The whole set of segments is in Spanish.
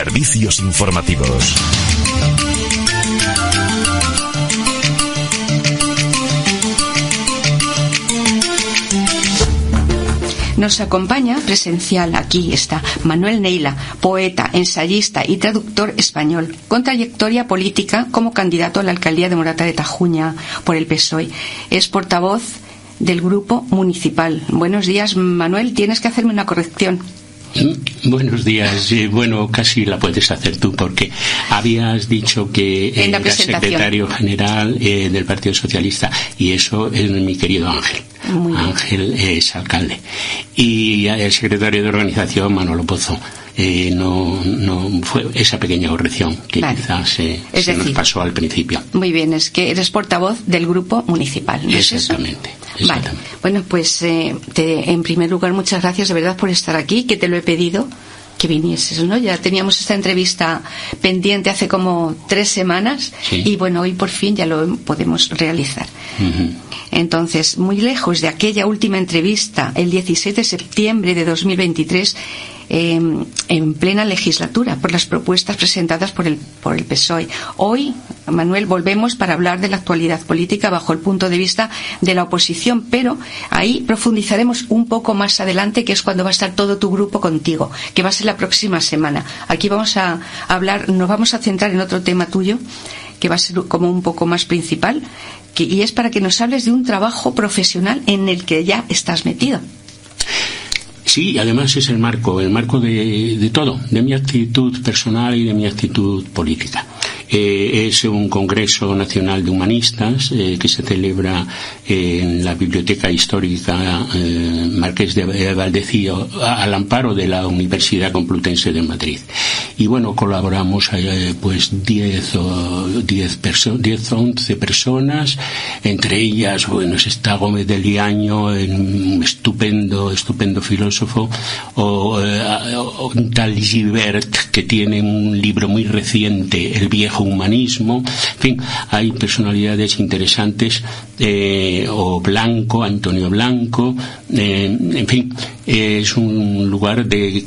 Servicios informativos. Nos acompaña presencial, aquí está, Manuel Neila, poeta, ensayista y traductor español, con trayectoria política como candidato a la alcaldía de Morata de Tajuña por el PSOE. Es portavoz del Grupo Municipal. Buenos días, Manuel. Tienes que hacerme una corrección. Buenos días. Bueno, casi la puedes hacer tú, porque habías dicho que era secretario general del Partido Socialista, y eso es mi querido Ángel. Ángel es alcalde. Y el secretario de organización, Manolo Pozo. No fue esa pequeña corrección que quizás se nos pasó al principio. Muy bien, es que eres portavoz del Grupo Municipal, ¿no? Exactamente. Vale. Bueno, pues en primer lugar, muchas gracias de verdad por estar aquí, que te lo he pedido que vinieses, ¿no? Ya teníamos esta entrevista pendiente hace como 3 semanas, sí. Y bueno, hoy por fin ya lo podemos realizar. Uh-huh. Entonces, muy lejos de aquella última entrevista, el 16 de septiembre de 2023, en plena legislatura, por las propuestas presentadas por el PSOE. Hoy, Manuel, volvemos para hablar de la actualidad política bajo el punto de vista de la oposición, pero ahí profundizaremos un poco más adelante, que es cuando va a estar todo tu grupo contigo, que va a ser la próxima semana. Aquí vamos a hablar, nos vamos a centrar en otro tema tuyo, que va a ser como un poco más principal, y es para que nos hables de un trabajo profesional en el que ya estás metido. Sí, además es el marco de todo, de mi actitud personal y de mi actitud política. Es un Congreso Nacional de Humanistas que se celebra en la Biblioteca Histórica Marqués de Valdecillo, al amparo de la Universidad Complutense de Madrid. Y bueno, colaboramos pues 10 o 11 personas, entre ellas, bueno, está Gómez de Liaño, un estupendo filósofo, o un tal Gilbert, que tiene un libro muy reciente, El viejo humanismo. En fin, hay personalidades interesantes, o Blanco, Antonio Blanco, en fin, es un lugar de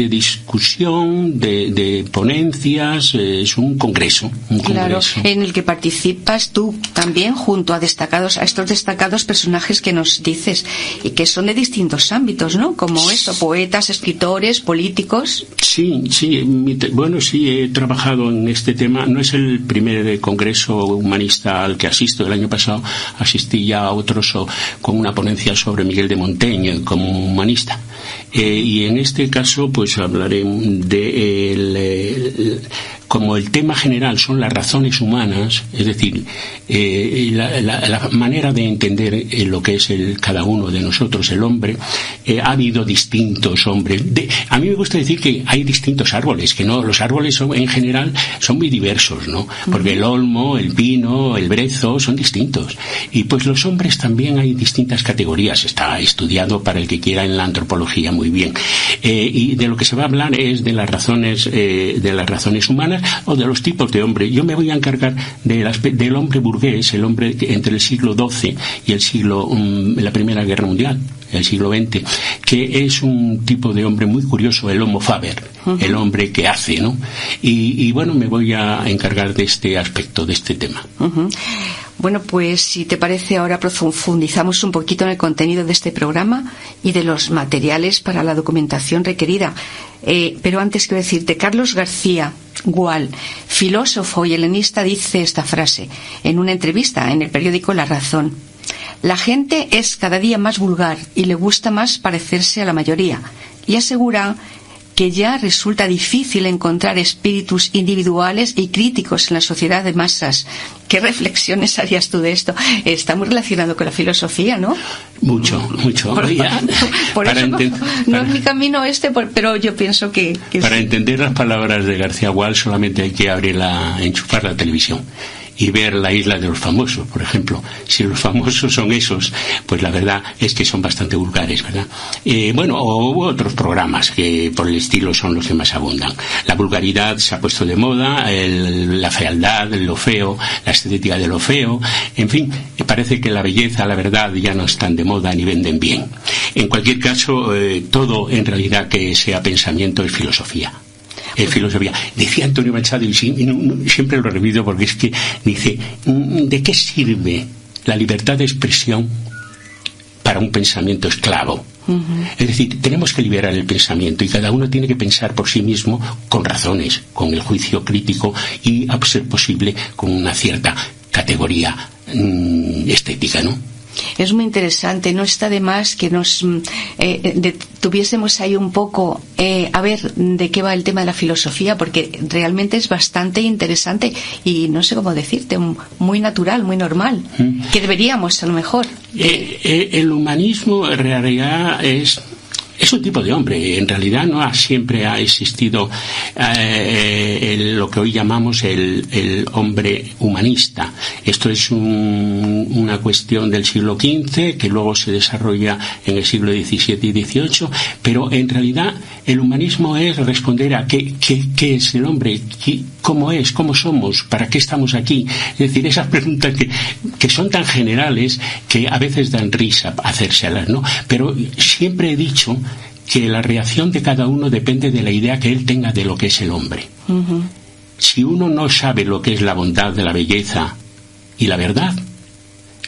discusión, de ponencias, es un congreso. Claro, en el que participas tú también junto a estos destacados personajes que nos dices, y que son de distintos ámbitos, ¿no? Como eso, poetas, escritores, políticos. Sí, bueno, sí, he trabajado en este tema. No es el primer congreso humanista al que asisto. El año pasado asistí ya a otros con una ponencia sobre Miguel de Montaigne como humanista. Y en este caso pues hablaré como el tema general son las razones humanas, es decir, la manera de entender lo que es cada uno de nosotros, el hombre. Ha habido distintos hombres. A mí me gusta decir que hay distintos árboles, que no, los árboles en general son muy diversos, ¿no? Porque el olmo, el pino, el brezo son distintos. Y pues los hombres también hay distintas categorías. Está estudiado para el que quiera en la antropología muy bien. Y de lo que se va a hablar es de las razones humanas, o de los tipos de hombre. Yo me voy a encargar del hombre burgués, el hombre entre el siglo XII y la Primera Guerra Mundial, el siglo XX, que es un tipo de hombre muy curioso, el homo faber, el hombre que hace, ¿no? Y bueno, me voy a encargar de este aspecto, de este tema. Bueno, pues si te parece, ahora profundizamos un poquito en el contenido de este programa y de los materiales para la documentación requerida. Pero antes quiero decirte, Carlos García Gual, filósofo y helenista, dice esta frase en una entrevista en el periódico La Razón: la gente es cada día más vulgar y le gusta más parecerse a la mayoría, y asegura que ya resulta difícil encontrar espíritus individuales y críticos en la sociedad de masas. ¿Qué reflexiones harías tú de esto? Está muy relacionado con la filosofía, ¿no? Mucho. Por eso no es mi camino pero yo pienso que para sí. Entender las palabras de García Gual solamente hay que enchufar la televisión y ver La Isla de los Famosos, por ejemplo. Si los famosos son esos, pues la verdad es que son bastante vulgares, ¿verdad? O otros programas que por el estilo son los que más abundan. La vulgaridad se ha puesto de moda, la fealdad, lo feo, la estética de lo feo, en fin, parece que la belleza, la verdad ya no están de moda ni venden bien. En cualquier caso, todo en realidad que sea pensamiento es filosofía. filosofía. Decía Antonio Machado, y siempre lo repito porque es que dice, ¿de qué sirve la libertad de expresión para un pensamiento esclavo? Es decir, tenemos que liberar el pensamiento y cada uno tiene que pensar por sí mismo con razones, con el juicio crítico y, a ser posible, con una cierta categoría estética, ¿no? Es muy interesante, no está de más que nos tuviésemos ahí un poco a ver de qué va el tema de la filosofía, porque realmente es bastante interesante y no sé cómo decirte, muy natural, muy normal, que deberíamos a lo mejor. El humanismo en realidad es un tipo de hombre. En realidad no siempre ha existido lo que hoy llamamos el hombre humanista. Esto es una cuestión del siglo XV que luego se desarrolla en el siglo XVII y XVIII, pero en realidad el humanismo es responder a qué es el hombre, cómo es, cómo somos, para qué estamos aquí. Es decir, esas preguntas que son tan generales que a veces dan risa hacérselas, ¿no? Pero siempre he dicho que la reacción de cada uno depende de la idea que él tenga de lo que es el hombre. Si uno no sabe lo que es la bondad, la belleza y la verdad,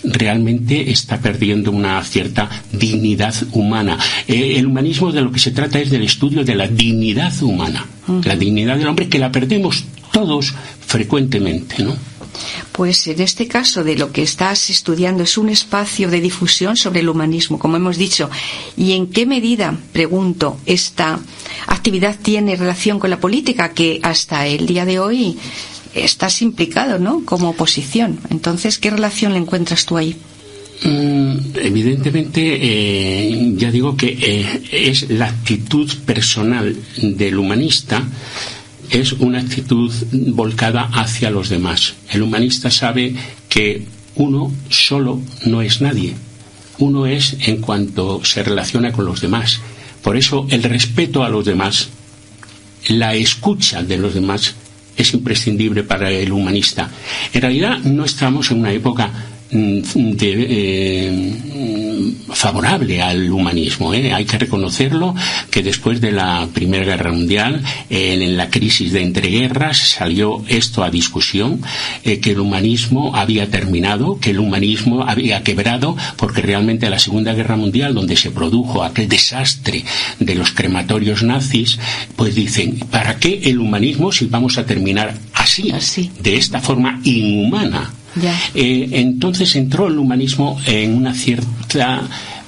realmente está perdiendo una cierta dignidad humana. El humanismo de lo que se trata es del estudio de la dignidad humana, la dignidad del hombre, que la perdemos todos frecuentemente, ¿no? Pues en este caso de lo que estás estudiando es un espacio de difusión sobre el humanismo, como hemos dicho. ¿Y en qué medida, pregunto, esta actividad tiene relación con la política, que hasta el día de hoy estás implicado, ¿no?, como oposición? Entonces, ¿qué relación le encuentras tú ahí? Evidentemente, ya digo que es la actitud personal del humanista. Es una actitud volcada hacia los demás. El humanista sabe que uno solo no es nadie. Uno es en cuanto se relaciona con los demás. Por eso el respeto a los demás, la escucha de los demás, es imprescindible para el humanista. En realidad no estamos en una época favorable al humanismo, hay que reconocerlo, que después de la Primera Guerra Mundial, en la crisis de entreguerras, salió esto a discusión, que el humanismo había terminado, que el humanismo había quebrado, porque realmente la Segunda Guerra Mundial, donde se produjo aquel desastre de los crematorios nazis, pues dicen, ¿para qué el humanismo si vamos a terminar así, de esta forma inhumana? Entonces entró el humanismo en una cierta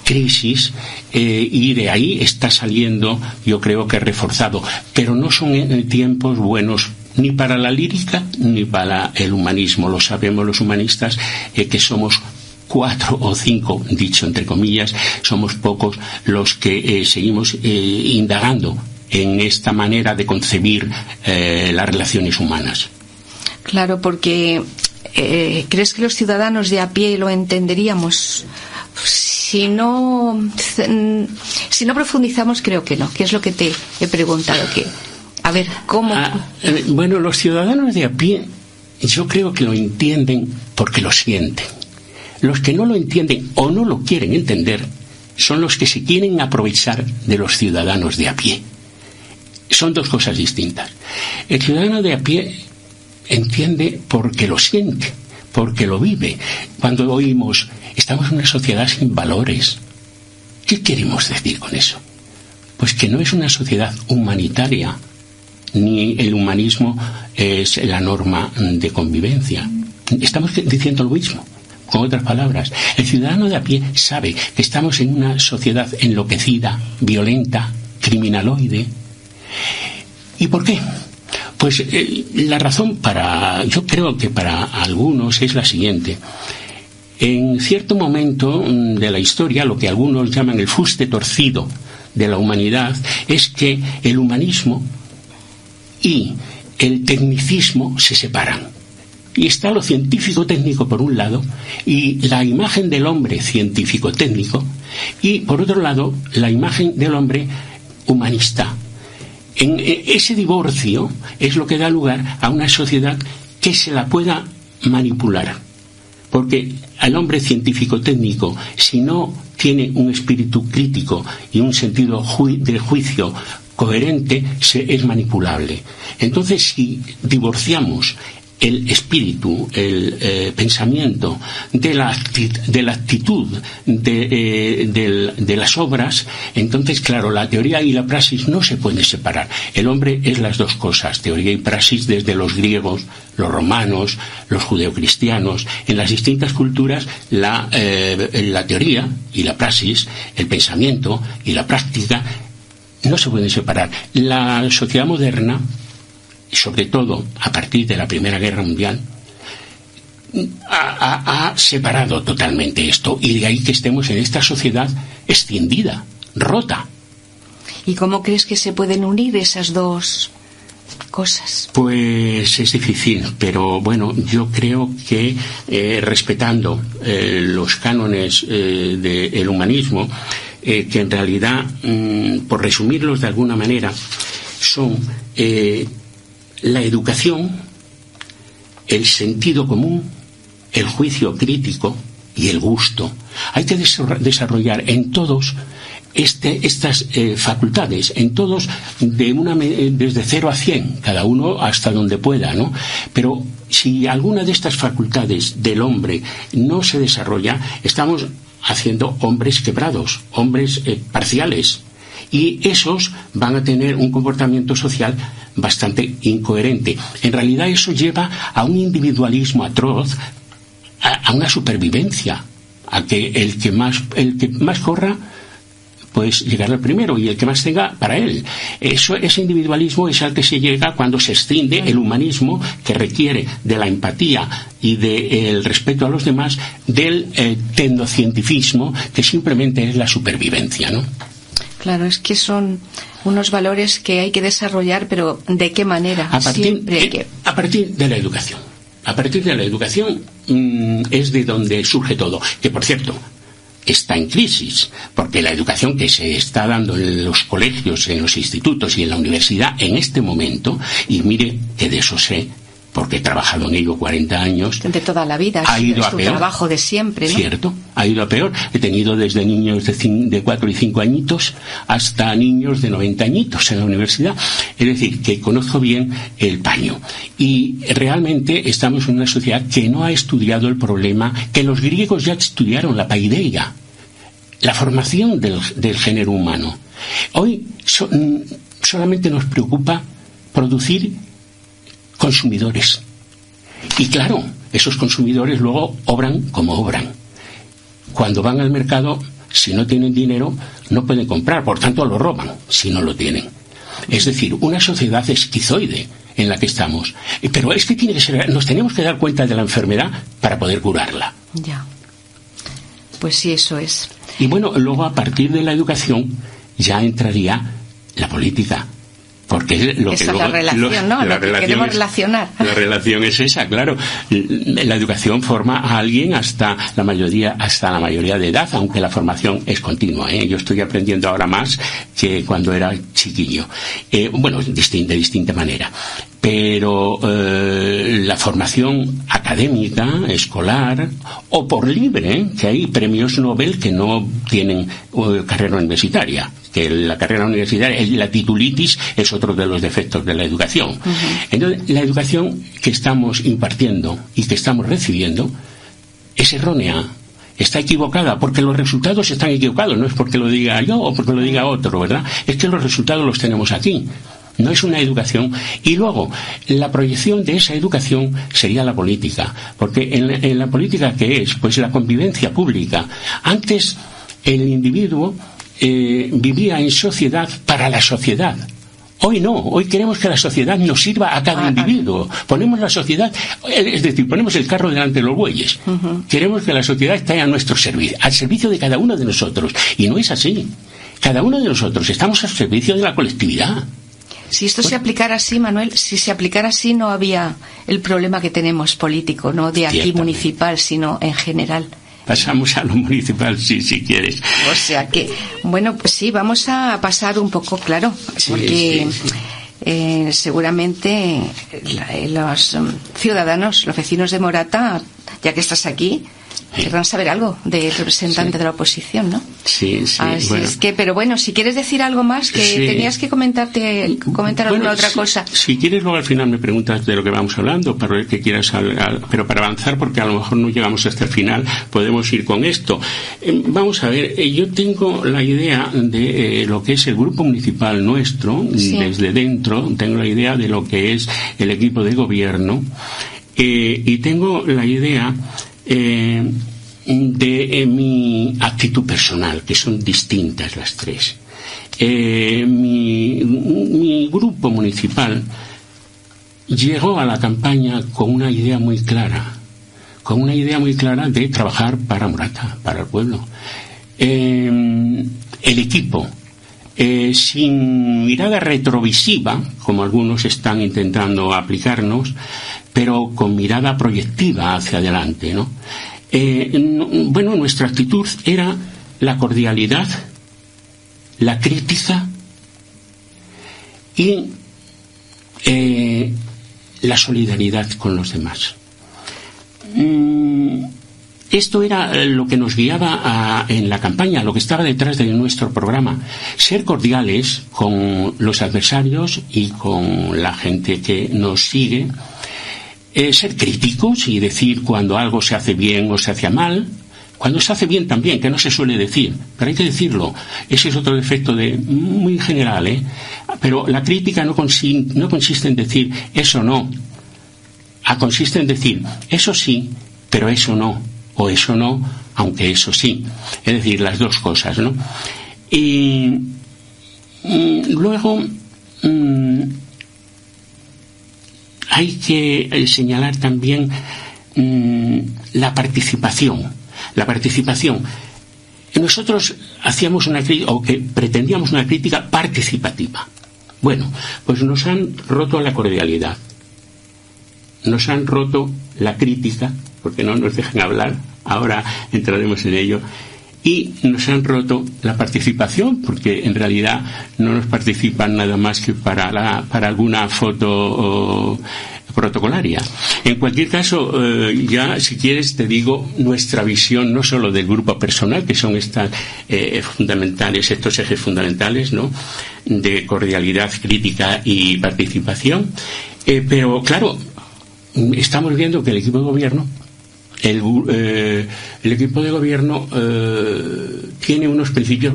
crisis y de ahí está saliendo, yo creo que reforzado, pero no son tiempos buenos ni para la lírica ni para el humanismo. Lo sabemos los humanistas, que somos 4 o 5, dicho entre comillas, somos pocos los que seguimos indagando en esta manera de concebir las relaciones humanas. Claro, porque ¿crees que los ciudadanos de a pie lo entenderíamos? Si no profundizamos, creo que no. ¿Qué es lo que te he preguntado? A ver, ¿cómo? Bueno, los ciudadanos de a pie, yo creo que lo entienden porque lo sienten. Los que no lo entienden o no lo quieren entender son los que se quieren aprovechar de los ciudadanos de a pie. Son dos cosas distintas. El ciudadano de a pie entiende porque lo siente, porque lo vive. Cuando oímos, estamos en una sociedad sin valores, ¿qué queremos decir con eso? Pues que no es una sociedad humanitaria, ni el humanismo es la norma de convivencia. Estamos diciendo lo mismo. Con otras palabras, el ciudadano de a pie sabe que estamos en una sociedad enloquecida, violenta, criminaloide. ¿Y por qué? Pues la razón yo creo que para algunos es la siguiente. En cierto momento de la historia, lo que algunos llaman el fuste torcido de la humanidad, es que el humanismo y el tecnicismo se separan. Y está lo científico-técnico por un lado, y la imagen del hombre científico-técnico, y por otro lado, la imagen del hombre humanista. En ese divorcio es lo que da lugar a una sociedad que se la pueda manipular. Porque al hombre científico-técnico, si no tiene un espíritu crítico y un sentido del juicio coherente es manipulable. Entonces, si divorciamos el espíritu, el pensamiento de la actitud de las obras, entonces, claro, la teoría y la praxis no se pueden separar. El hombre es las dos cosas, teoría y praxis, desde los griegos, los romanos, los judeocristianos. En las distintas culturas la teoría y la praxis, el pensamiento y la práctica no se pueden separar. La sociedad moderna, sobre todo a partir de la Primera Guerra Mundial, ha separado totalmente esto, y de ahí que estemos en esta sociedad escindida, rota. ¿Y cómo crees que se pueden unir esas dos cosas? Pues es difícil, pero bueno, yo creo que respetando los cánones del humanismo, que en realidad, por resumirlos de alguna manera, son la educación, el sentido común, el juicio crítico y el gusto. Hay que desarrollar en todos estas facultades, en todos desde 0 a 100, cada uno hasta donde pueda, ¿no? Pero si alguna de estas facultades del hombre no se desarrolla, estamos haciendo hombres quebrados, hombres parciales. Y esos van a tener un comportamiento social bastante incoherente. En realidad eso lleva a un individualismo atroz, a una supervivencia, a que el que más corra, pues llegará al primero, y el que más tenga para él. Ese individualismo es al que se llega cuando se escinde el humanismo, que requiere de la empatía y del respeto a los demás, del tecnocientifismo, que simplemente es la supervivencia, ¿no? Claro, es que son unos valores que hay que desarrollar, pero ¿de qué manera? A partir de la educación. A partir de la educación es de donde surge todo. Que, por cierto, está en crisis, porque la educación que se está dando en los colegios, en los institutos y en la universidad en este momento, y mire que de eso sé, porque he trabajado en ello 40 años. De toda la vida, ha ido es a tu peor. Trabajo de siempre, ¿no? Cierto, ha ido a peor. He tenido desde niños de 4 y 5 añitos hasta niños de 90 añitos en la universidad. Es decir, que conozco bien el paño. Y realmente estamos en una sociedad que no ha estudiado el problema, que los griegos ya estudiaron, la paideia, la formación del género humano. Hoy solamente nos preocupa producir consumidores. Y claro, esos consumidores luego obran como obran. Cuando van al mercado, si no tienen dinero, no pueden comprar, por tanto lo roban si no lo tienen. Es decir, una sociedad esquizoide en la que estamos. Pero es que tiene que ser, nos tenemos que dar cuenta de la enfermedad para poder curarla. Ya. Pues sí, eso es. Y bueno, luego a partir de la educación ya entraría la política. Porque es lo esa que es la relación, ¿no? Lo que queremos relacionar. La relación es esa, claro. La educación forma a alguien hasta la mayoría de edad, aunque la formación es continua, ¿eh? Yo estoy aprendiendo ahora más que cuando era chiquillo. Bueno, de distinta manera. Pero la formación académica, escolar, o por libre, que hay premios Nobel que no tienen carrera universitaria, que la carrera universitaria, la titulitis, es otro de los defectos de la educación. Uh-huh. Entonces, la educación que estamos impartiendo y que estamos recibiendo es errónea, está equivocada, porque los resultados están equivocados, no es porque lo diga yo o porque lo diga otro, ¿verdad? Es que los resultados los tenemos aquí. No es una educación. Y luego, la proyección de esa educación sería la política. Porque en la política, ¿qué es? Pues la convivencia pública. Antes, el individuo vivía en sociedad para la sociedad. Hoy no. Hoy queremos que la sociedad nos sirva a cada individuo. Ponemos la sociedad, es decir, ponemos el carro delante de los bueyes. Uh-huh. Queremos que la sociedad esté a nuestro servicio, al servicio de cada uno de nosotros. Y no es así. Cada uno de nosotros estamos al servicio de la colectividad. Si esto se aplicara así, Manuel, si se aplicara así, no había el problema que tenemos político, no de aquí municipal, sino en general. Pasamos a lo municipal, sí, si quieres. O sea que, bueno, pues sí, vamos a pasar un poco, claro, porque seguramente los ciudadanos, los vecinos de Morata, ya que estás aquí, Querrán saber algo del representante de la oposición, ¿no? Sí. Así bueno. Es que, pero bueno, si quieres decir algo más, que tenías que comentar alguna otra cosa. Si quieres, luego al final me preguntas de lo que vamos hablando, para ver qué quieras, pero para avanzar, porque a lo mejor no llegamos hasta el final, podemos ir con esto. Vamos a ver, yo tengo la idea de lo que es el grupo municipal nuestro, desde dentro, tengo la idea de lo que es el equipo de gobierno, y tengo la idea de mi actitud personal, que son distintas las tres. Mi grupo municipal llegó a la campaña con una idea muy clara de trabajar para Morata, para el pueblo. El equipo, sin mirada retrovisiva, como algunos están intentando aplicarnos, pero con mirada proyectiva hacia adelante, ¿no? Bueno, nuestra actitud era la cordialidad, la crítica y la solidaridad con los demás. Esto era lo que nos guiaba en la campaña, lo que estaba detrás de nuestro programa. Ser cordiales con los adversarios y con la gente que nos sigue. Ser críticos y decir cuando algo se hace bien o se hace mal. Cuando se hace bien también, que no se suele decir, pero hay que decirlo. Ese es otro defecto muy general, ¿eh? Pero la crítica no consiste en decir eso no. Consiste en decir eso sí, pero eso no. O eso no, aunque eso sí. Es decir, las dos cosas, ¿no? Y luego hay que señalar también la participación. La participación. Nosotros hacíamos una crítica, o que pretendíamos una crítica participativa. Bueno, pues nos han roto la cordialidad. Nos han roto la crítica, porque no nos dejan hablar, ahora entraremos en ello, y nos han roto la participación, porque en realidad no nos participan nada más que para alguna foto protocolaria. En cualquier caso, ya si quieres te digo nuestra visión, no solo del grupo personal, que son estos ejes fundamentales, ¿no?, de cordialidad, crítica y participación, pero claro, estamos viendo que el equipo de gobierno tiene unos principios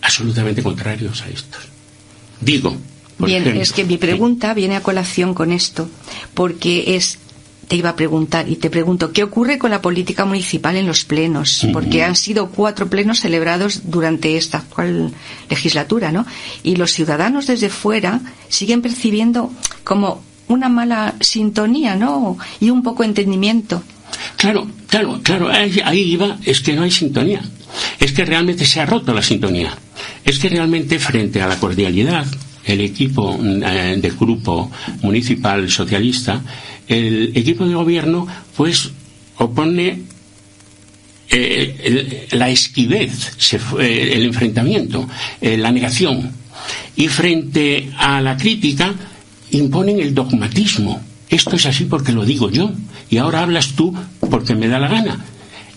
absolutamente contrarios a estos. Digo, bien, ejemplo, es que mi pregunta viene a colación con esto, porque te iba a preguntar y te pregunto, ¿qué ocurre con la política municipal en los plenos? Porque han sido 4 plenos celebrados durante esta actual legislatura, ¿no? Y los ciudadanos desde fuera siguen percibiendo como una mala sintonía, ¿no? Y un poco entendimiento. Claro, ahí iba, es que no hay sintonía. Es que realmente se ha roto la sintonía. Es que realmente frente a la cordialidad, el equipo del grupo municipal socialista, el equipo de gobierno, pues opone la esquivez, el enfrentamiento, la negación. Y frente a la crítica, imponen el dogmatismo. Esto es así porque lo digo yo, y ahora hablas tú porque me da la gana.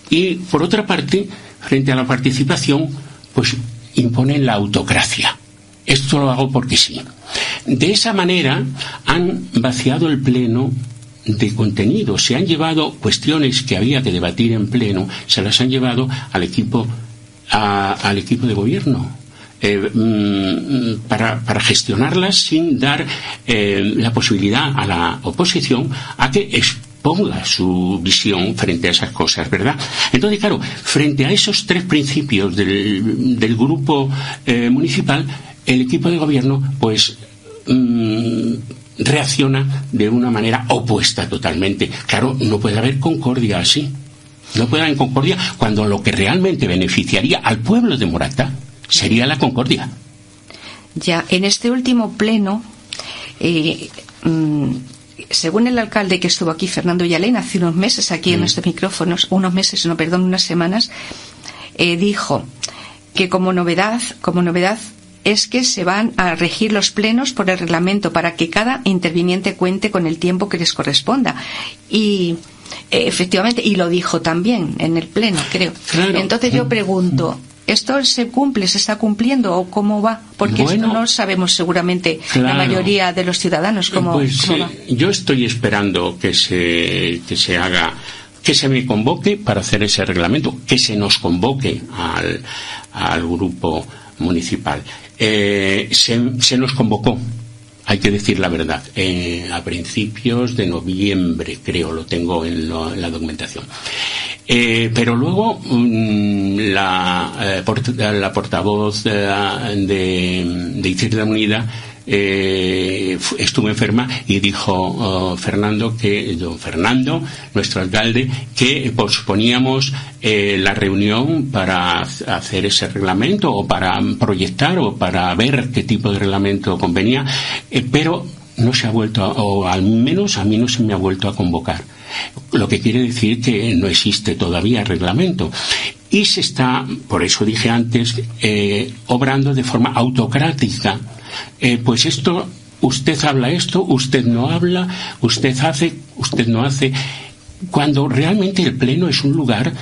Y por otra parte, frente a la participación, pues imponen la autocracia. Esto lo hago porque sí. De esa manera han vaciado el pleno de contenido. Se han llevado cuestiones que había que debatir en pleno, se las han llevado al equipo de gobierno. Para gestionarlas sin dar la posibilidad a la oposición a que exponga su visión frente a esas cosas, ¿verdad? Entonces, claro, frente a esos 3 principios del grupo municipal, el equipo de gobierno pues reacciona de una manera opuesta totalmente. Claro, no puede haber concordia así. No puede haber concordia cuando lo que realmente beneficiaría al pueblo de Morata sería la concordia. Ya, en este último pleno, según el alcalde que estuvo aquí, Fernando Villalén, hace unos meses aquí en estos micrófonos, unas semanas, dijo que como novedad es que se van a regir los plenos por el reglamento para que cada interviniente cuente con el tiempo que les corresponda. Y efectivamente, y lo dijo también en el Pleno, creo. Claro. Entonces yo pregunto, ¿esto se cumple, se está cumpliendo o cómo va? Porque esto no sabemos seguramente la mayoría de los ciudadanos cómo va. Yo estoy esperando que se haga, que se me convoque para hacer ese reglamento, que se nos convoque al grupo municipal. Se nos convocó, hay que decir la verdad, a principios de noviembre, creo, lo tengo en la documentación. Pero luego la portavoz de Izquierda Unida estuvo enferma y dijo don Fernando, nuestro alcalde, que posponíamos la reunión para hacer ese reglamento o para proyectar o para ver qué tipo de reglamento convenía, pero no se ha vuelto, o al menos a mí no se me ha vuelto a convocar. Lo que quiere decir que no existe todavía reglamento. Y se está, por eso dije antes, obrando de forma autocrática. Pues esto, usted habla esto, usted no habla, usted hace, usted no hace, cuando realmente el Pleno es un lugar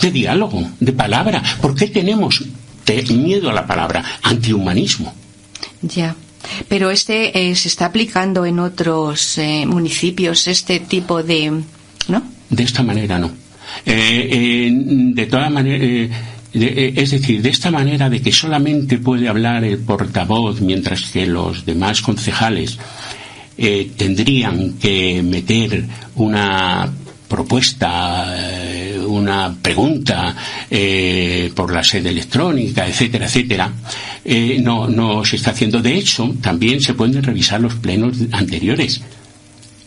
de diálogo, de palabra. ¿Por qué tenemos miedo a la palabra? Antihumanismo. Ya. Pero se está aplicando en otros municipios este tipo de, ¿no? De esta manera no. De todas maneras, es decir, de esta manera de que solamente puede hablar el portavoz, mientras que los demás concejales tendrían que meter una propuesta, una pregunta por la sede electrónica, etcétera, etcétera, no se está haciendo. De hecho, también se pueden revisar los plenos anteriores,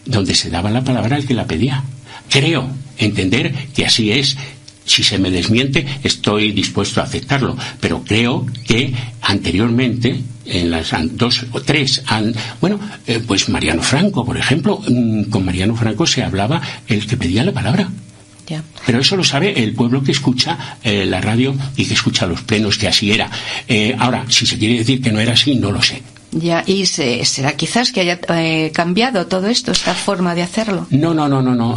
donde se daba la palabra al que la pedía. Creo entender que así es. Si se me desmiente, estoy dispuesto a aceptarlo, pero creo que anteriormente, en las dos o tres, pues Mariano Franco, por ejemplo, con Mariano Franco se hablaba el que pedía la palabra. Ya. Pero eso lo sabe el pueblo que escucha la radio y que escucha los plenos, que así era. Ahora, si se quiere decir que no era así, no lo sé. Ya, y será quizás que haya cambiado todo esto, esta forma de hacerlo. No.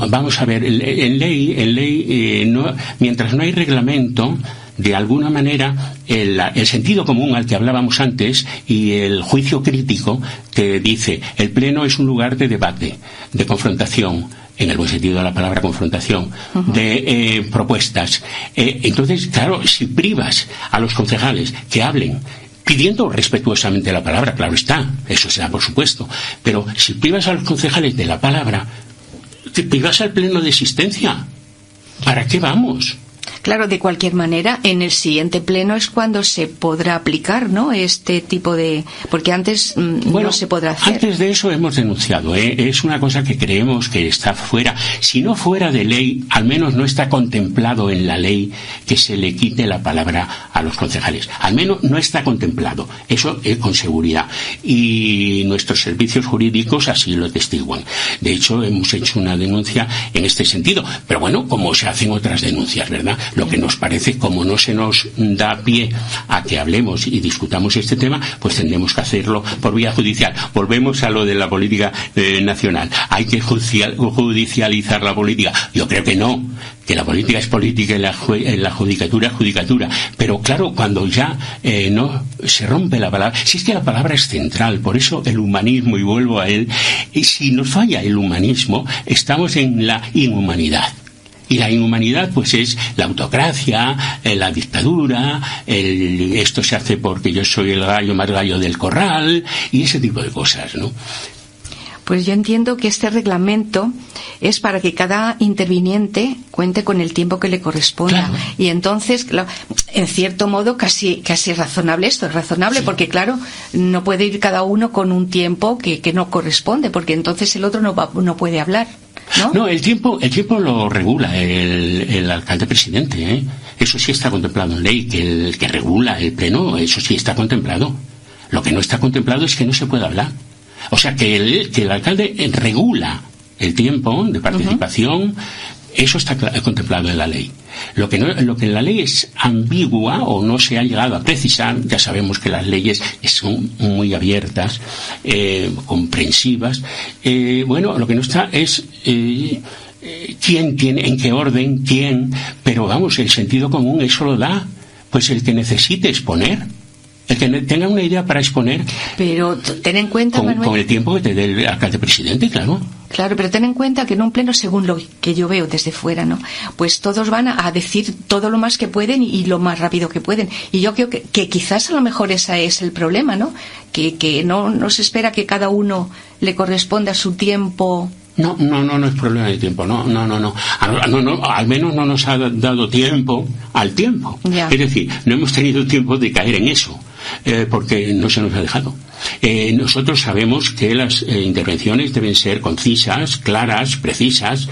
Vamos a ver, en ley, mientras no hay reglamento, de alguna manera el sentido común al que hablábamos antes y el juicio crítico te dice: el Pleno es un lugar de debate, de confrontación, en el buen sentido de la palabra confrontación, de propuestas. Entonces, claro, si privas a los concejales que hablen pidiendo respetuosamente la palabra, claro está, eso se da por supuesto, pero si privas a los concejales de la palabra, te privas al Pleno de existencia. ¿Para qué vamos? Claro, de cualquier manera, en el siguiente pleno es cuando se podrá aplicar, ¿no?, este tipo de... Porque antes no se podrá hacer. Antes de eso hemos denunciado, es una cosa que creemos que está fuera. Si no fuera de ley, al menos no está contemplado en la ley que se le quite la palabra a los concejales. Al menos no está contemplado. Eso con seguridad. Y nuestros servicios jurídicos así lo atestiguan. De hecho, hemos hecho una denuncia en este sentido. Pero bueno, como se hacen otras denuncias, ¿verdad? Lo que nos parece, como no se nos da pie a que hablemos y discutamos este tema, pues tendremos que hacerlo por vía judicial. Volvemos a lo de la política nacional. ¿Hay que judicializar la política? Yo creo que no, que la política es política y la judicatura es judicatura. Pero claro, cuando ya no se rompe la palabra, si es que la palabra es central, por eso el humanismo, y vuelvo a él, y si nos falla el humanismo, estamos en la inhumanidad. Y la inhumanidad, pues, es la autocracia, la dictadura, esto se hace porque yo soy el gallo más gallo del corral, y ese tipo de cosas, ¿no? Pues yo entiendo que este reglamento es para que cada interviniente cuente con el tiempo que le corresponda. Claro. Y entonces, claro, en cierto modo, casi es razonable esto, es razonable, sí. Porque claro, no puede ir cada uno con un tiempo que no corresponde, porque entonces el otro no puede hablar. No, el tiempo lo regula el alcalde presidente, ¿eh? Eso sí está contemplado en ley, que el que regula el pleno, eso sí está contemplado. Lo que no está contemplado es que no se pueda hablar. O sea, que el alcalde regula el tiempo de participación, eso está contemplado en la ley. Lo que en la ley es ambigua o no se ha llegado a precisar, ya sabemos que las leyes son muy abiertas, comprensivas. Lo que no está es quién tiene, en qué orden, quién, pero vamos, el sentido común eso lo da, pues el que necesite exponer, el que tenga una idea para exponer. Pero ten en cuenta, Manuel, con el tiempo que te dé el alcalde presidente, claro. Claro, pero ten en cuenta que en un pleno, según lo que yo veo desde fuera, ¿no? Pues todos van a decir todo lo más que pueden y lo más rápido que pueden. Y yo creo que quizás a lo mejor ese es el problema, ¿no? Que no se espera que cada uno le corresponda su tiempo. No es problema de tiempo, no. Al menos no nos ha dado tiempo al tiempo. Ya. Es decir, no hemos tenido tiempo de caer en eso, porque no se nos ha dejado. Nosotros sabemos que las intervenciones deben ser concisas, claras, precisas,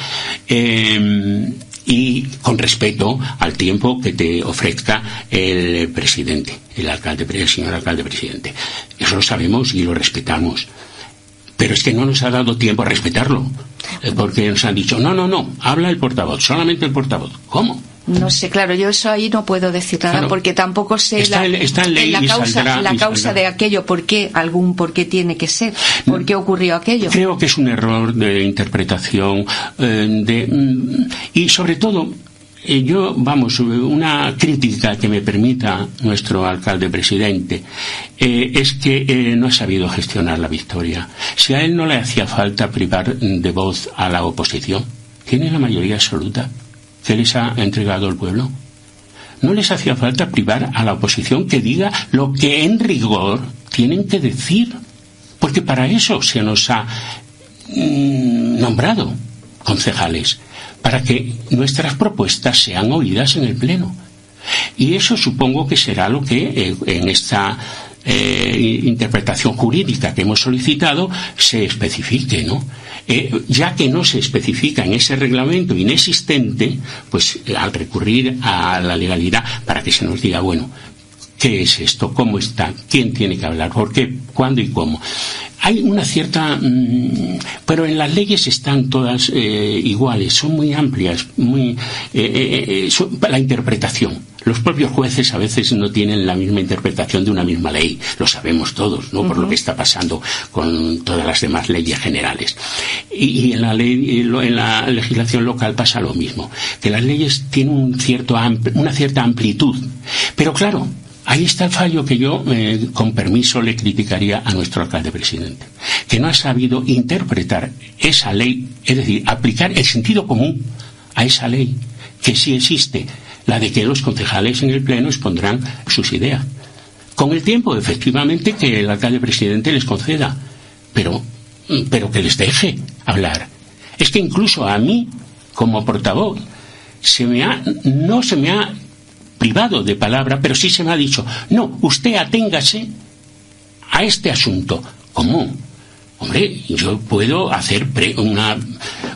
y con respeto al tiempo que te ofrezca el presidente, el señor alcalde presidente. Eso lo sabemos y lo respetamos. Pero es que no nos ha dado tiempo a respetarlo, porque nos han dicho, no, habla el portavoz, solamente el portavoz. ¿Cómo? No sé, claro, yo eso ahí no puedo decir nada, claro, porque tampoco sé está en ley la causa de aquello, por qué tiene que ser, por qué ocurrió aquello. Creo que es un error de interpretación, y sobre todo, una crítica que me permita nuestro alcalde presidente es que no ha sabido gestionar la victoria. Si a él no le hacía falta privar de voz a la oposición, tiene la mayoría absoluta que les ha entregado el pueblo. No les hacía falta privar a la oposición que diga lo que en rigor tienen que decir, porque para eso se nos ha nombrado concejales, para que nuestras propuestas sean oídas en el Pleno. Y eso supongo que será lo que en esta interpretación jurídica que hemos solicitado se especifique, ¿no? Ya que no se especifica en ese reglamento inexistente, pues al recurrir a la legalidad para que se nos diga, bueno, ¿qué es esto? ¿Cómo está? ¿Quién tiene que hablar? ¿Por qué? ¿Cuándo y cómo? Hay una cierta... pero en las leyes están todas iguales, son muy amplias, la interpretación. Los propios jueces a veces no tienen la misma interpretación de una misma ley, lo sabemos todos, ¿no? Por lo que está pasando con todas las demás leyes generales. Y en la legislación local pasa lo mismo, que las leyes tienen una cierta amplitud. Pero claro, ahí está el fallo que yo, con permiso, le criticaría a nuestro alcalde presidente, que no ha sabido interpretar esa ley, es decir, aplicar el sentido común a esa ley, que sí existe, la de que los concejales en el Pleno expondrán sus ideas. Con el tiempo, efectivamente, que el alcalde presidente les conceda, pero que les deje hablar. Es que incluso a mí, como portavoz, no se me ha privado de palabra, pero sí se me ha dicho, no, usted aténgase a este asunto. ¿Cómo? Hombre, yo puedo hacer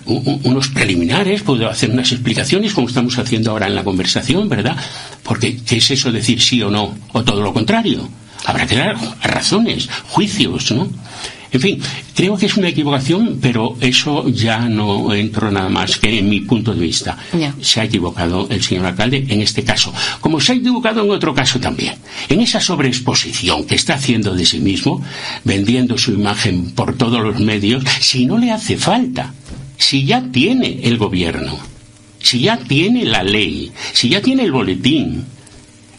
unos preliminares, puedo hacer unas explicaciones, como estamos haciendo ahora en la conversación, ¿verdad? Porque, ¿qué es eso decir sí o no? O todo lo contrario. Habrá que dar razones, juicios, ¿no? En fin, creo que es una equivocación, pero eso ya no entro nada más que en mi punto de vista. Yeah. Se ha equivocado el señor alcalde en este caso, como se ha equivocado en otro caso también. En esa sobreexposición que está haciendo de sí mismo, vendiendo su imagen por todos los medios, si no le hace falta, si ya tiene el gobierno, si ya tiene la ley, si ya tiene el boletín.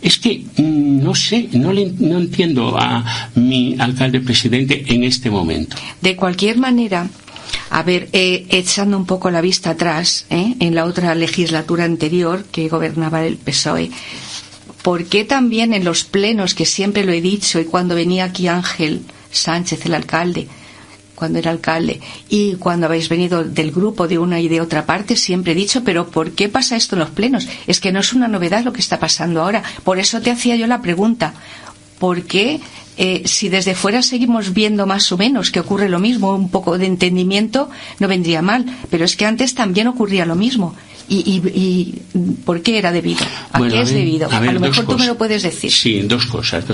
Es que no sé, no entiendo a mi alcalde presidente en este momento. De cualquier manera, a ver, echando un poco la vista atrás, en la otra legislatura anterior que gobernaba el PSOE, ¿por qué también en los plenos, que siempre lo he dicho, y cuando venía aquí Ángel Sánchez, el alcalde, cuando era alcalde, y cuando habéis venido del grupo de una y de otra parte, siempre he dicho, pero ¿por qué pasa esto en los plenos? Es que no es una novedad lo que está pasando ahora. Por eso te hacía yo la pregunta, ¿por qué si desde fuera seguimos viendo más o menos que ocurre lo mismo, un poco de entendimiento no vendría mal, pero es que antes también ocurría lo mismo? ¿Y por qué era debido? ¿A qué es debido? A lo mejor tú me lo puedes decir. Sí, dos cosas.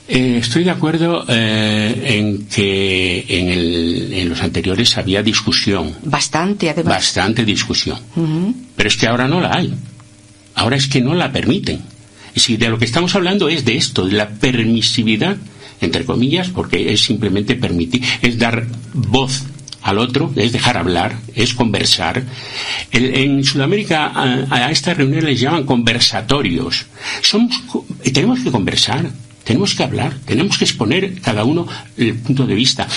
Estoy de acuerdo en que en los anteriores había discusión. Bastante, además. Bastante discusión. Uh-huh. Pero es que ahora no la hay. Ahora es que no la permiten. Y si de lo que estamos hablando es de esto, de la permisividad, entre comillas, porque es simplemente permitir, es dar voz al otro, es dejar hablar, es conversar. En Sudamérica a estas reuniones les llaman conversatorios. Tenemos que conversar, tenemos que hablar, tenemos que exponer cada uno el punto de vista.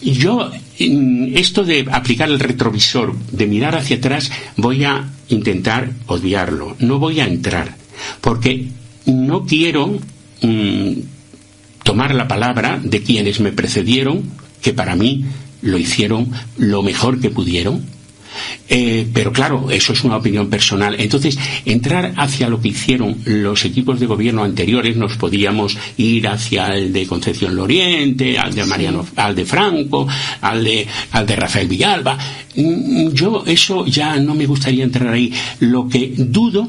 Yo, esto de aplicar el retrovisor, de mirar hacia atrás, voy a intentar obviarlo, no voy a entrar, porque no quiero tomar la palabra de quienes me precedieron, que para mí lo hicieron lo mejor que pudieron. Pero claro, eso es una opinión personal. Entonces, entrar hacia lo que hicieron los equipos de gobierno anteriores, nos podíamos ir hacia el de Concepción Loriente, al de Mariano, al de Franco, al de Rafael Villalba. Yo eso ya no me gustaría entrar ahí. Lo que dudo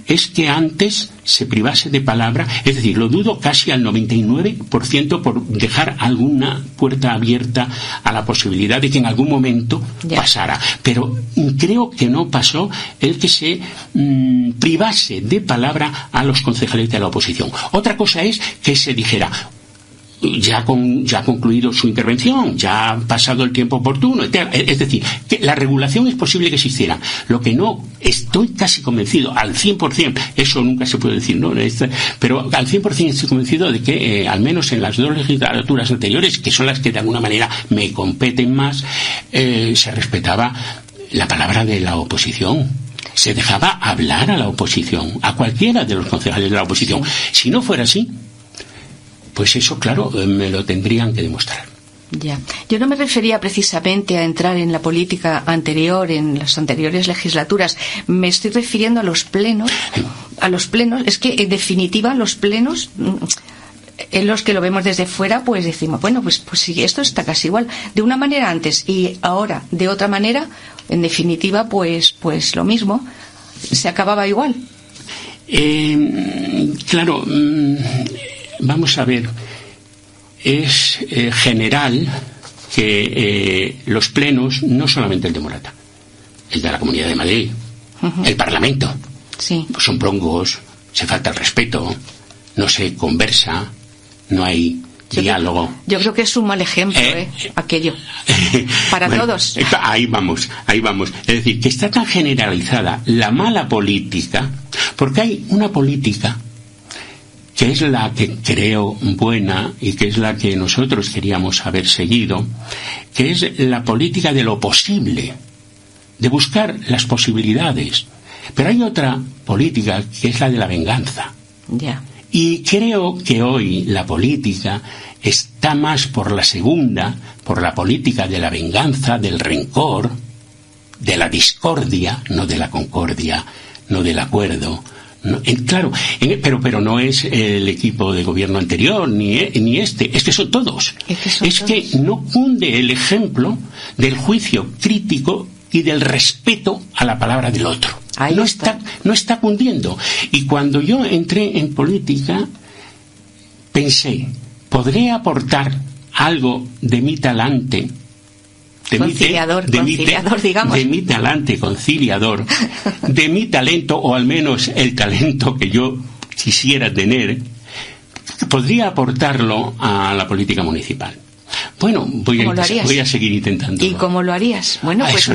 es que antes se privase de palabra, es decir, lo dudo casi al 99% por dejar alguna puerta abierta a la posibilidad de que en algún momento pasara. Pero creo que no pasó el que se privase de palabra a los concejales de la oposición. Otra cosa es que se dijera: ya ha concluido su intervención, ya ha pasado el tiempo oportuno, es decir, que la regulación es posible que existiera. Lo que no estoy casi convencido, al 100%, eso nunca se puede decir, ¿no? Pero al 100% estoy convencido de que, al menos en las dos legislaturas anteriores, que son las que de alguna manera me competen más, se respetaba la palabra de la oposición. Se dejaba hablar a la oposición, a cualquiera de los concejales de la oposición. Si no fuera así, pues eso, claro, me lo tendrían que demostrar. Ya. Yo no me refería precisamente a entrar en la política anterior, en las anteriores legislaturas. Me estoy refiriendo a los plenos. Es que, en definitiva, los plenos, en los que lo vemos desde fuera, pues decimos, bueno, pues sí, esto está casi igual. De una manera antes y ahora de otra manera, en definitiva, pues lo mismo. Se acababa igual. Claro. Vamos a ver, es general que los plenos, no solamente el de Morata, el de la Comunidad de Madrid, el Parlamento, pues son brongos, se falta el respeto, no se conversa, no hay diálogo. Yo creo que es un mal ejemplo, aquello, para todos. Ahí vamos. Es decir, que está tan generalizada la mala política, porque hay una política que es la que creo buena y que es la que nosotros queríamos haber seguido, que es la política de lo posible, de buscar las posibilidades. Pero hay otra política que es la de la venganza. Y creo que hoy la política está más por la segunda, por la política de la venganza, del rencor, de la discordia, no de la concordia, no del acuerdo. No, claro, pero no es el equipo de gobierno anterior ni este, es que son todos. Es que no cunde el ejemplo del juicio crítico y del respeto a la palabra del otro. No está cundiendo. Y cuando yo entré en política pensé, ¿podré aportar algo de mi talante? Conciliador, digamos. De mi talante conciliador, de mi talento, o al menos el talento que yo quisiera tener, podría aportarlo a la política municipal. Bueno, voy a seguir intentando. ¿Y cómo lo harías? Bueno, pues eso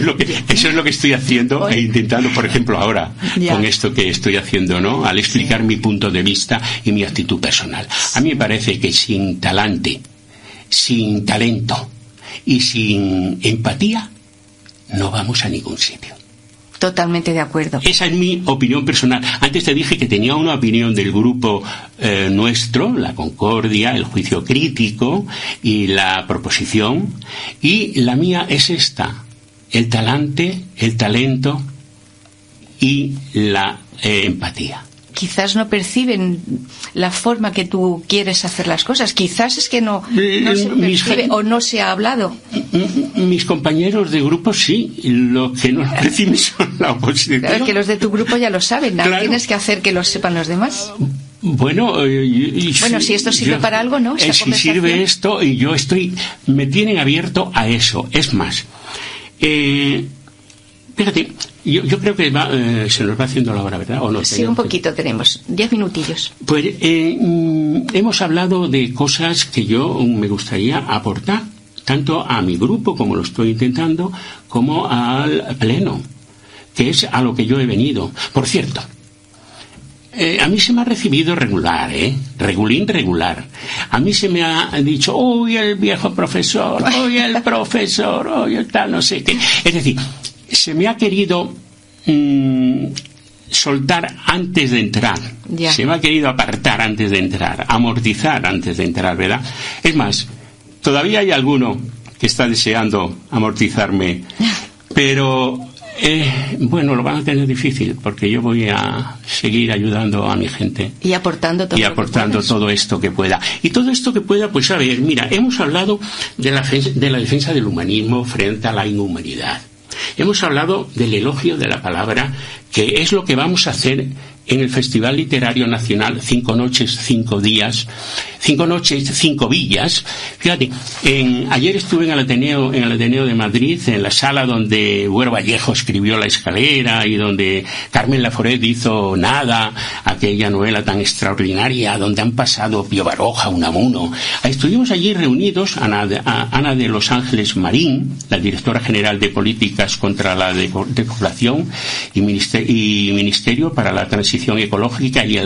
es lo que estoy haciendo e intentando, por ejemplo, ahora con esto que estoy haciendo, ¿no? Al explicar mi punto de vista y mi actitud personal. A mí me parece que sin talento y sin empatía no vamos a ningún sitio. Totalmente de acuerdo. Esa es mi opinión personal. Antes te dije que tenía una opinión del grupo nuestro, la concordia, el juicio crítico y la proposición, y la mía es esta: el talento y la empatía. Quizás no perciben la forma que tú quieres hacer las cosas. Quizás es que no se percibe o no se ha hablado. Mis compañeros de grupo sí, lo que no perciben son la oposición. Claro, que los de tu grupo ya lo saben. Claro. Tienes que hacer que lo sepan los demás. Bueno, si esto sirve para algo, ¿no? Si sirve esto, y me tienen abierto a eso. Es más, fíjate, yo creo que se nos va haciendo la hora, ¿verdad? ¿O no? Sí, un poquito tenemos, 10 minutillos. Pues hemos hablado de cosas que yo me gustaría aportar tanto a mi grupo, como lo estoy intentando, como al pleno, que es a lo que yo he venido. Por cierto, a mí se me ha recibido regular, regulín regular. A mí se me ha dicho, uy, el viejo profesor, uy, el profesor, uy, el tal, no sé qué. Es decir, se me ha querido soltar antes de entrar. Ya. Se me ha querido apartar antes de entrar, amortizar antes de entrar, ¿verdad? Es más, todavía hay alguno que está deseando amortizarme, pero bueno, lo van a tener difícil, porque yo voy a seguir ayudando a mi gente y aportando todo esto que pueda. Y todo esto que pueda, pues a ver, mira, hemos hablado de la defensa del humanismo frente a la inhumanidad. Hemos hablado del elogio de la palabra, que es lo que vamos a hacer en el Festival Literario Nacional 5 noches, 5 días, 5 noches, 5 villas. Fíjate, ayer estuve en el Ateneo de Madrid, en la sala donde Buero Vallejo escribió La Escalera y donde Carmen Laforet hizo Nada, aquella novela tan extraordinaria donde han pasado Pío Baroja, Unamuno. Estuvimos allí reunidos, Ana de Los Ángeles Marín, la directora general de Políticas contra la Despoblación y Ministerio para la Transición Ecológica y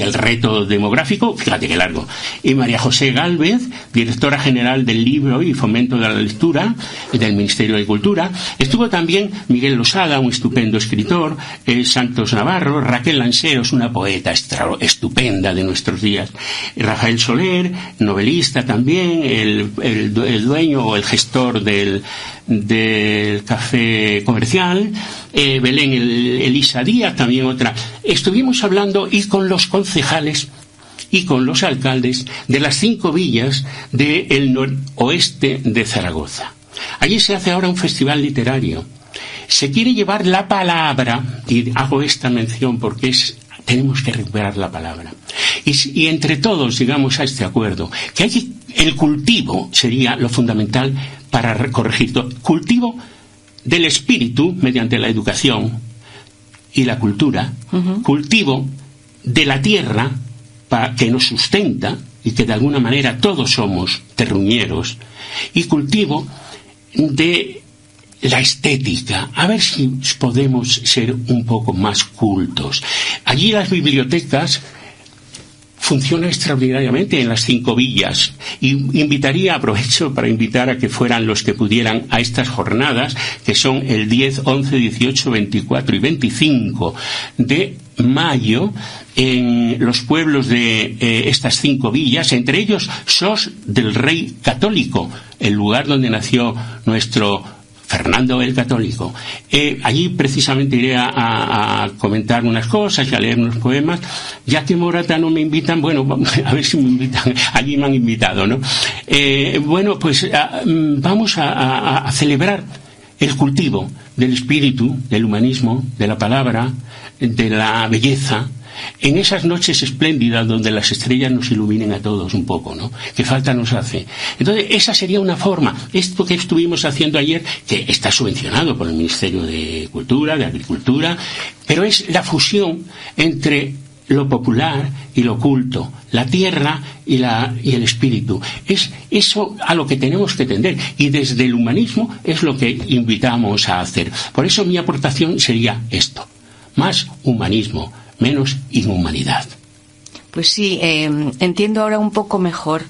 el Reto Demográfico, fíjate qué largo, y María José Gálvez, directora general del Libro y Fomento de la Lectura del Ministerio de Cultura. Estuvo también Miguel Losada, un estupendo escritor, Santos Navarro, Raquel Lanceros, una poeta estupenda de nuestros días, Rafael Soler, novelista también, el dueño o el gestor del café comercial, Belén Elisa Díaz, también otra. Estuvimos hablando, y con los concejales y con los alcaldes de las 5 villas del noroeste de Zaragoza. Allí se hace ahora un festival literario. Se quiere llevar la palabra, y hago esta mención porque tenemos que recuperar la palabra. Y entre todos llegamos a este acuerdo, que el cultivo sería lo fundamental para corregir todo. Cultivo del espíritu mediante la educación y la cultura, cultivo de la tierra que nos sustenta y que de alguna manera todos somos terruñeros, y cultivo de la estética, a ver si podemos ser un poco más cultos. Allí las bibliotecas funcionan extraordinariamente en las 5 villas, y aprovecho para invitar a que fueran los que pudieran a estas jornadas, que son el 10, 11, 18, 24 y 25 de mayo en los pueblos de estas 5 villas, entre ellos Sos del Rey Católico, el lugar donde nació nuestro Fernando el Católico. Allí precisamente iré a comentar unas cosas y a leer unos poemas. Ya que Morata no me invitan, bueno, a ver si me invitan. Allí me han invitado, ¿no? Bueno, pues vamos a celebrar el cultivo del espíritu, del humanismo, de la palabra, de la belleza, en esas noches espléndidas donde las estrellas nos iluminen a todos un poco, ¿no? Que falta nos hace. Entonces, esa sería una forma. Esto que estuvimos haciendo ayer, que está subvencionado por el Ministerio de Cultura, de Agricultura, pero es la fusión entre lo popular y lo culto, la tierra y el espíritu. Es eso a lo que tenemos que tender, y desde el humanismo es lo que invitamos a hacer. Por eso mi aportación sería esto: más humanismo, menos inhumanidad. Pues sí, entiendo ahora un poco mejor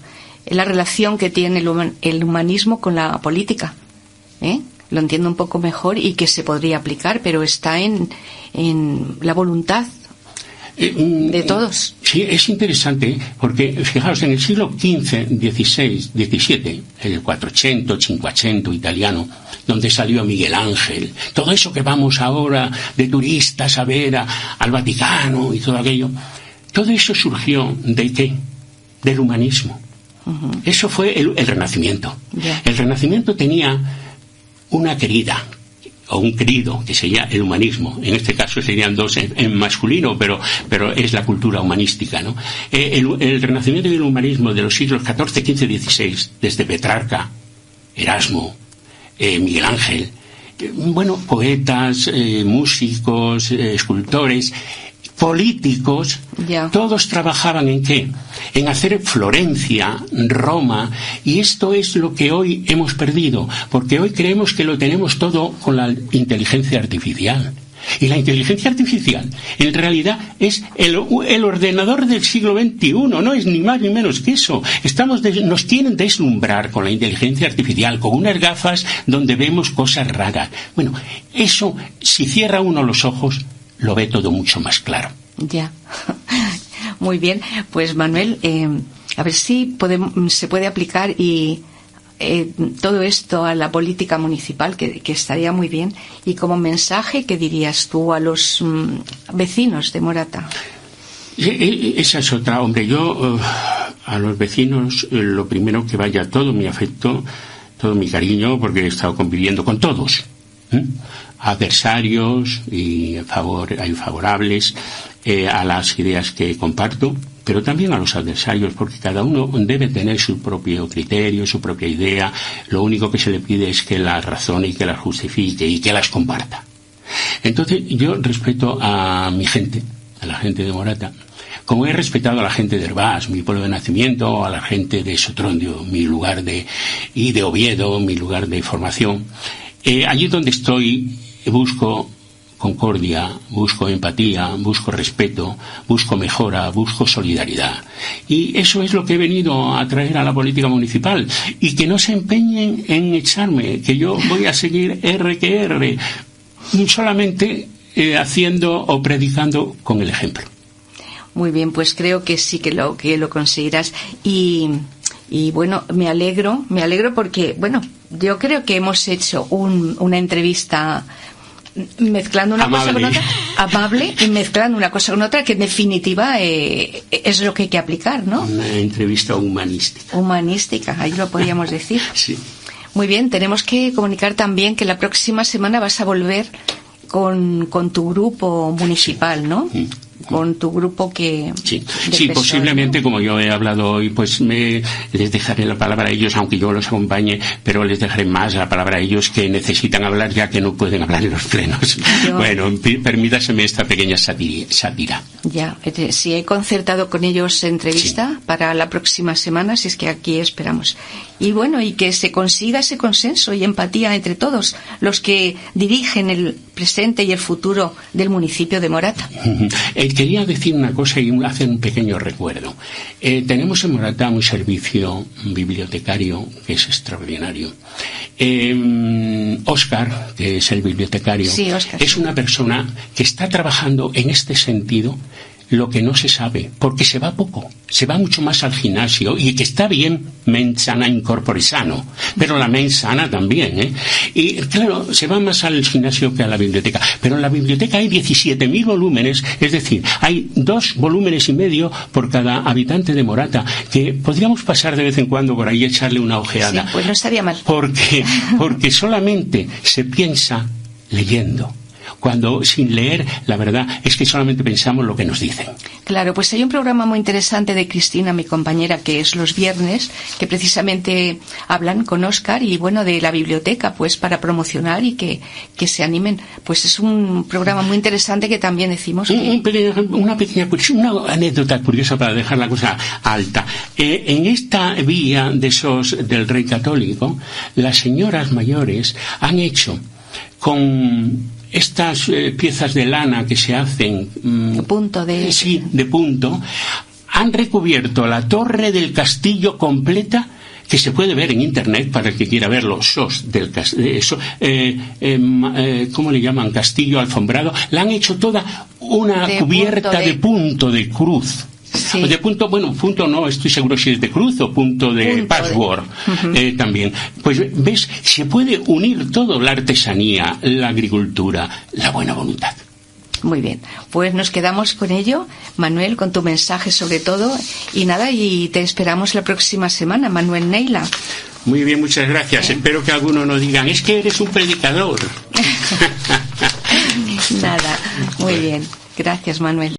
la relación que tiene el humanismo con la política. Lo entiendo un poco mejor, y que se podría aplicar, pero está en la voluntad de todos. Sí, es interesante, porque fijaos, en el siglo XV, XVI, XVII, el Quattrocento, Cinquecento italiano, donde salió Miguel Ángel, todo eso que vamos ahora de turistas a ver al Vaticano y todo aquello, todo eso surgió ¿de qué? Del humanismo. Eso fue el Renacimiento. El Renacimiento tenía una querida, o un querido, que sería el humanismo. En este caso serían dos en masculino, pero es la cultura humanística, ¿no? El Renacimiento y el humanismo de los siglos XIV, XV, XVI, desde Petrarca, Erasmo, Miguel Ángel, bueno, poetas, músicos, escultores, políticos, todos trabajaban ¿en qué? En hacer Florencia, Roma, y esto es lo que hoy hemos perdido, porque hoy creemos que lo tenemos todo con la inteligencia artificial. Y la inteligencia artificial en realidad es el ordenador del siglo XXI, no es ni más ni menos que eso. Nos quieren deslumbrar con la inteligencia artificial, con unas gafas donde vemos cosas raras. Bueno, eso, si cierra uno los ojos, lo ve todo mucho más claro. Ya, muy bien. Pues Manuel, a ver si se puede aplicar y todo esto a la política municipal, que estaría muy bien. Y como mensaje, ¿qué dirías tú a los vecinos de Morata? Esa es otra, hombre. Yo a los vecinos, lo primero, que vaya todo mi afecto, todo mi cariño, porque he estado conviviendo con todos, adversarios y favorables a las ideas que comparto, pero también a los adversarios, porque cada uno debe tener su propio criterio, su propia idea. Lo único que se le pide es que las razone y que las justifique y que las comparta. Entonces yo respeto a mi gente, a la gente de Morata, como he respetado a la gente de Hervás, mi pueblo de nacimiento, a la gente de Sotrondio, mi lugar y de Oviedo, mi lugar de formación. Allí donde estoy busco concordia, busco empatía, busco respeto, busco mejora, busco solidaridad. Y eso es lo que he venido a traer a la política municipal. Y que no se empeñen en echarme, que yo voy a seguir R que R, solamente haciendo o predicando con el ejemplo. Muy bien, pues creo que sí que lo conseguirás. Y bueno, me alegro porque, bueno, yo creo que hemos hecho una entrevista mezclando una cosa con otra, amable, y mezclando una cosa con otra, que en definitiva es lo que hay que aplicar, ¿no? Una entrevista humanística, ahí lo podríamos decir. Sí. Muy bien, tenemos que comunicar también que la próxima semana vas a volver con tu grupo municipal, ¿no? Sí. Con tu grupo que... Sí, posiblemente, ¿no? Como yo he hablado hoy, pues les dejaré la palabra a ellos, aunque yo los acompañe, pero les dejaré más la palabra a ellos, que necesitan hablar ya que no pueden hablar en los plenos. Bueno, permítaseme esta pequeña sátira. Ya, sí, he concertado con ellos entrevista para la próxima semana, si es que aquí esperamos. Y bueno, y que se consiga ese consenso y empatía entre todos los que dirigen el presente y el futuro del municipio de Morata. Quería decir una cosa y hacer un pequeño recuerdo. Tenemos en Morata un servicio bibliotecario que es extraordinario. Óscar, que es el bibliotecario, es una persona que está trabajando en este sentido, lo que no se sabe, porque se va poco, se va mucho más al gimnasio, y que está bien, mens sana in corpore sano, pero la mens sana también, y claro, se va más al gimnasio que a la biblioteca, pero en la biblioteca hay 17.000 volúmenes, es decir, hay 2,5 volúmenes por cada habitante de Morata, que podríamos pasar de vez en cuando por ahí y echarle una ojeada. Sí, pues no estaría mal. Porque solamente se piensa leyendo. Cuando sin leer, la verdad es que solamente pensamos lo que nos dicen. Claro, pues hay un programa muy interesante de Cristina, mi compañera, que es los viernes, que precisamente hablan con Óscar y bueno, de la biblioteca, pues para promocionar y que se animen. Pues es un programa muy interesante que también decimos que... Una anécdota curiosa para dejar la cosa alta. En esta vía del Rey Católico, las señoras mayores han hecho con estas piezas de lana que se hacen de punto, han recubierto la torre del castillo completa, que se puede ver en internet para el que quiera verlo, ¿cómo le llaman? Castillo alfombrado. La han hecho toda una cubierta de punto de cruz. Sí. De punto no estoy seguro si es de cruz o punto de password. También. Pues ves, se puede unir todo: la artesanía, la agricultura, la buena voluntad. Muy bien, pues nos quedamos con ello, Manuel, con tu mensaje sobre todo, y nada, y te esperamos la próxima semana, Manuel Neila. Muy bien, muchas gracias. Espero que algunos nos digan, es que eres un predicador. Nada, muy bien, gracias, Manuel.